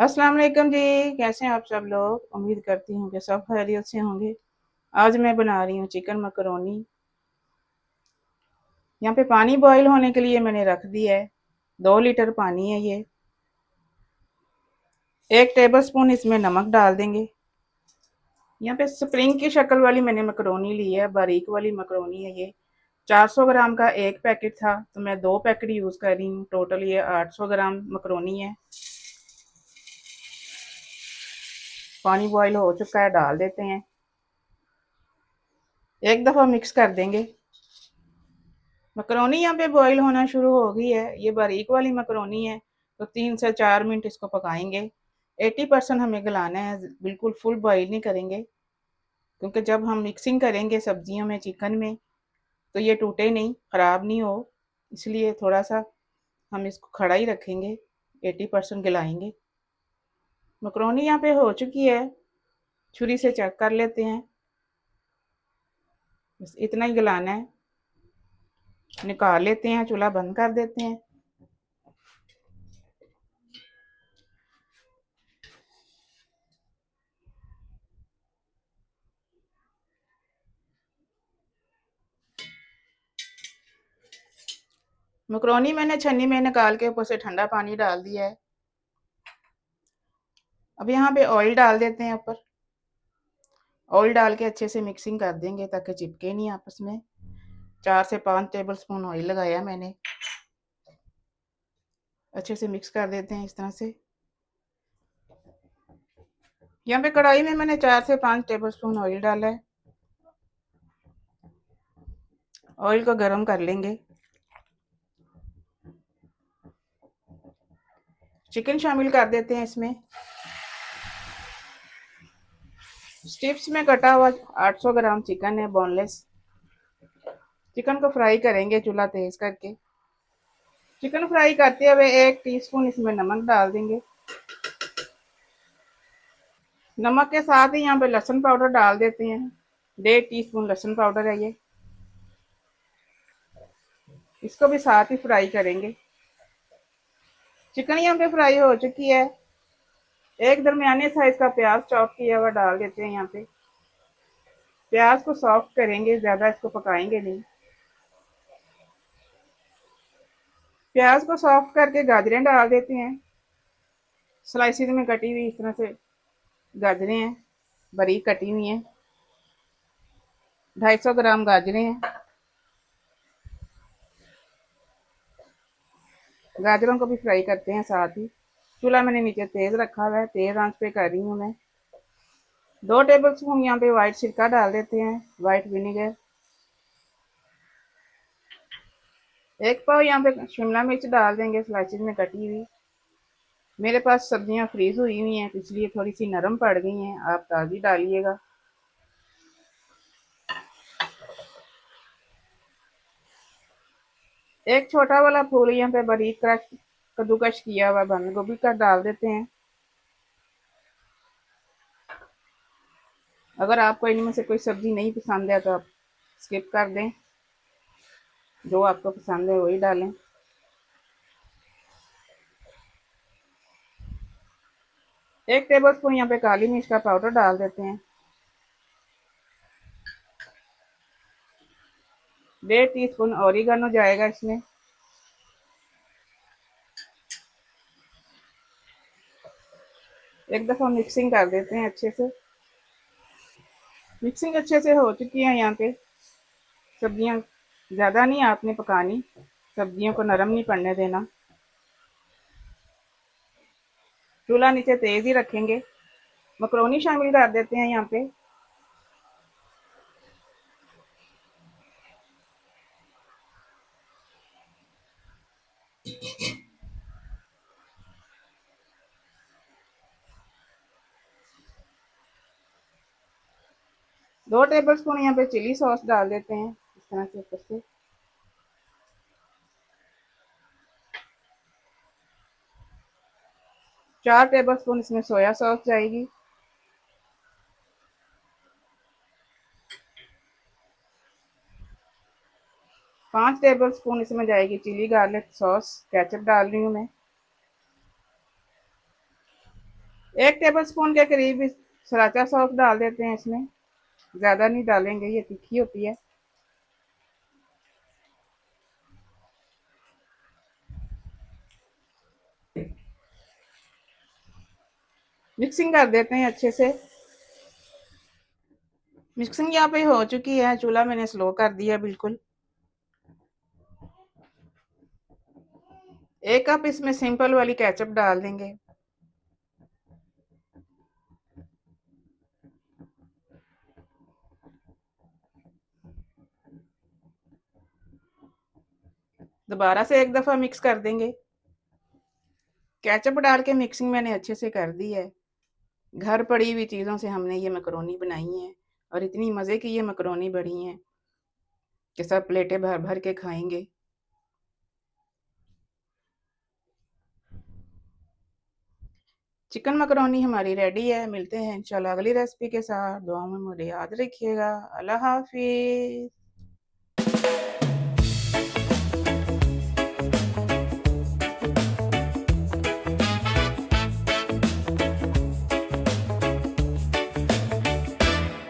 अस्सलाम वालेकुम जी। कैसे हैं आप सब लोग? उम्मीद करती हूँ कि सब खैरियत से होंगे। आज मैं बना रही हूँ चिकन मकरोनी। यहाँ पे पानी बॉईल होने के लिए मैंने रख दिया है। 2 लीटर पानी है ये। 1 टेबल स्पून इसमें नमक डाल देंगे। यहाँ पे स्प्रिंग की शक्ल वाली मैंने मकरोनी ली है, बारीक वाली मकरोनी है ये। 400 ग्राम का एक पैकेट था तो मैं 2 पैकेट यूज़ कर रही हूँ। टोटल ये 800 ग्राम मकरोनी है। पानी बॉईल हो चुका है, डाल देते हैं। एक दफ़ा मिक्स कर देंगे। मकरोनी यहाँ पे बॉईल होना शुरू हो गई है। ये बारीक वाली मकरोनी है तो 3 से 4 मिनट इसको पकाएंगे। 80% हमें गलाना है, बिल्कुल फुल बॉईल नहीं करेंगे, क्योंकि जब हम मिक्सिंग करेंगे सब्जियों में, चिकन में, तो ये टूटे नहीं, ख़राब नहीं हो। इसलिए थोड़ा सा हम इसको खड़ा ही रखेंगे। 80% गलाएंगे। मकरोनी यहाँ पे हो चुकी है। छुरी से चेक कर लेते हैं। बस इतना ही गलाना है। निकाल लेते हैं, चूल्हा बंद कर देते हैं। मकरोनी मैंने छन्नी में निकाल के ऊपर से ठंडा पानी डाल दिया है। अब यहाँ पे ऑयल डाल देते हैं ऊपर। ऑयल डाल के अच्छे से मिक्सिंग कर देंगे ताकि चिपके नहीं आपस में। 4 से 5 टेबल स्पून ऑयल लगाया मैंने। अच्छे से मिक्स कर देते हैं इस तरह से। यहाँ पे कढ़ाई में मैंने 4 से 5 टेबल स्पून ऑयल डाला है। ऑयल को गर्म कर लेंगे। चिकन शामिल कर देते हैं इसमें। स्ट्रिप्स में कटा हुआ 800 ग्राम चिकन है, बोनलेस। चिकन को फ्राई करेंगे चूल्हा तेज करके। चिकन फ्राई करते हुए 1 टीस्पून इसमें नमक डाल देंगे। नमक के साथ ही यहाँ पे लहसुन पाउडर डाल देते हैं। 1.5 टीस्पून लहसुन पाउडर है ये। इसको भी साथ ही फ्राई करेंगे। चिकन यहाँ पे फ्राई हो चुकी है। एक दरमियाने साइज का प्याज चॉप किया हुआ डाल देते हैं यहाँ पे। प्याज को सॉफ्ट करेंगे, ज्यादा इसको पकाएंगे नहीं। प्याज को सॉफ्ट करके गाजरें डाल देते हैं। स्लाइसिस में कटी हुई इस तरह से गाजरें हैं, बारीक कटी हुई हैं। 250 ग्राम गाजरें हैं। गाजरों को भी फ्राई करते हैं साथ ही। चूल्हा मैंने नीचे तेज रखा हुआ है, तेज आंच पे कर रही हूँ मैं। 2 टेबल स्पून यहाँ पे व्हाइट सिरका डाल देते हैं, व्हाइट विनेगर। 1 पाव यहाँ पे शिमला मिर्च डाल देंगे, स्लाइसिस में कटी हुई। मेरे पास सब्जियां फ्रीज हुई हुई हैं तो इसलिए थोड़ी सी नरम पड़ गई हैं, आप ताज़ी डालिएगा। एक छोटा वाला फूल यहाँ पे बारीक क्रश कद्दूकश किया हुआ बंद गोभी का डाल देते हैं। अगर आपको इनमें से कोई सब्जी नहीं पसंद है तो आप स्किप कर दें। जो आपको पसंद है वही डालें। 1 टेबल स्पून यहाँ पे काली मिर्च का पाउडर डाल देते हैं। 1.5 टीस्पून ऑरिगेनो जाएगा इसमें। एक दफ़ा मिक्सिंग कर देते हैं अच्छे से। मिक्सिंग अच्छे से हो चुकी है यहाँ पे। सब्जियां ज़्यादा नहीं आपने पकानी, सब्जियों को नरम नहीं पड़ने देना। चूल्हा नीचे तेज ही रखेंगे। मकरोनी शामिल कर देते हैं यहाँ पे। दो टेबल स्पून यहाँ पे चिली सॉस डाल देते हैं इस तरह से ऊपर से। 4 टेबल स्पून इसमें सोया सॉस जाएगी। 5 टेबल स्पून इसमें जाएगी चिली गार्लिक सॉस, केचप डाल रही हूँ मैं। 1 टेबल स्पून के करीब सराचा सॉस डाल देते हैं इसमें, ज़्यादा नहीं डालेंगे, ये तीखी होती है। मिक्सिंग कर देते हैं अच्छे से। मिक्सिंग यहाँ पे हो चुकी है, चूल्हा मैंने स्लो कर दिया बिल्कुल। 1 कप इसमें सिंपल वाली केचप डाल देंगे। दोबारा से एक दफ़ा मिक्स कर देंगे। केचप डाल के मिक्सिंग मैंने अच्छे से कर दी है। घर पड़ी हुई चीज़ों से हमने ये मैकरोनी बनाई है और इतनी मज़े की ये मैकरोनी बनी है कि सब प्लेटें भर भर के खाएंगे। चिकन मैकरोनी हमारी रेडी है। मिलते हैं इंशाल्लाह अगली रेसिपी के साथ। दुआ में मुझे याद रखिएगा। अल्लाह हाफिज़।